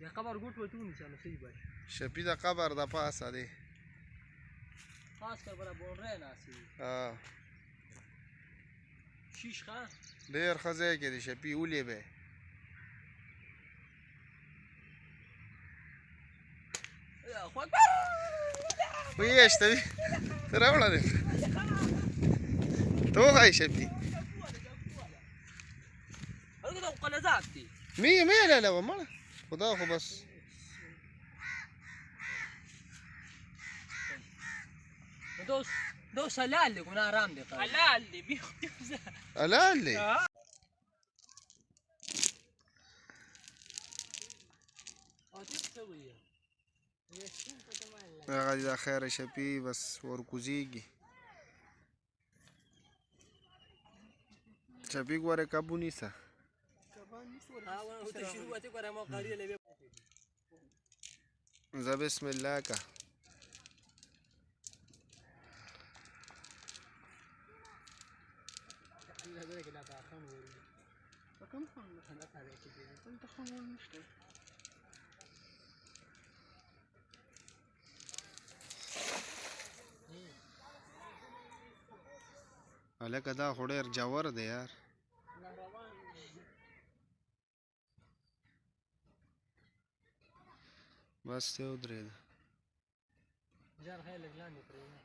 د قبر ګوټ ورته ونیسه نو صحیح به شپي د قبر د پاسه دی خاص کر بره بونډری ناستې دي شیش ښه ډېر ښه ځای کې دی شپي ولې به ویشته وي ته راوړه دی ته وښایي شپي هلکه دا خو قلزات دي مې هلالوه مړه خو دا خو بس دا اوس حلال دی ګناه حرام دی حلال دی حلال دی هغه دي دا خیره شپي بس ورکوزیږي شپي ګوره کب ونیسه زه بسم الله که هلکه دا خو ډېر جوور دی یار بس ته ودرېده جان خیر لږ لاندې پرېږده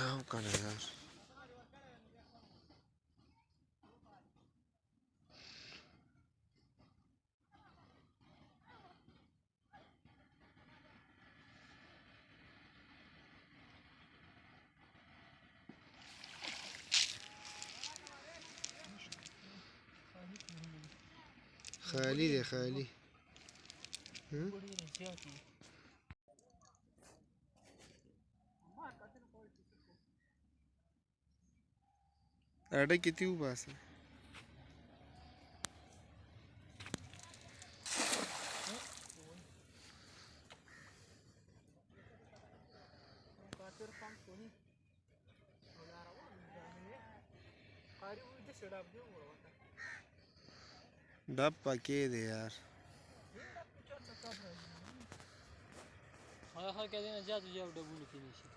او کنه یار خالی دی خالی اډه کې تی وباسه ډب پکې دی یار هغه خلک دې نه زیات یو ډبونه کې نیسي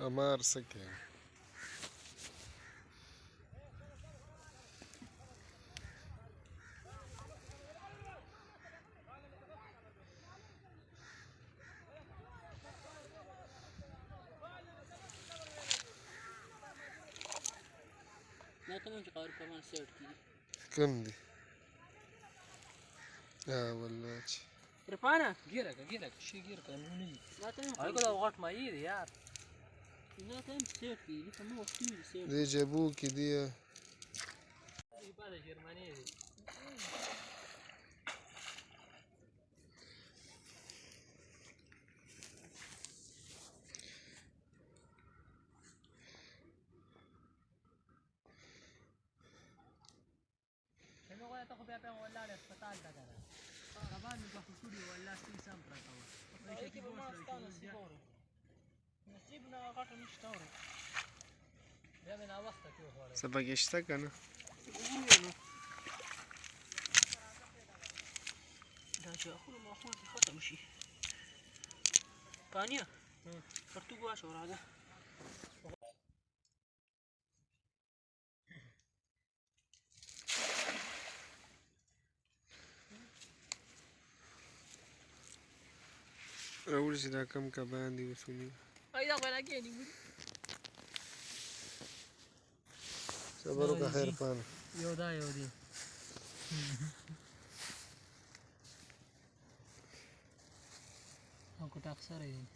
امار څه کوي ما ته چې قارو کمان سیټ کی کم دی والله چې رپانا ګیره شي ګیره نو نه ما ته هغه دا غټ مې دی یار نه ته سیټ کی لکه مو وختي سیټ دی جبو کې دی په جرمني دی ته خو بیا په ولاړ هسپتال ته کنه کبان مې په کړي والله سپي سم پرته وه نصیب نه غټه نشته ورو بیا مې ناوخته کې وخوړی څه پکې شته که نه دا چې اخرو ماښام کې ختم شي پانیه پرتوګ واچوه راځه راوړي چې دا کم کبان دي وسوني دا غواړه کې نیولي صبر وکړه خیر پانه یو دا یو دی او کوټه اکثر دی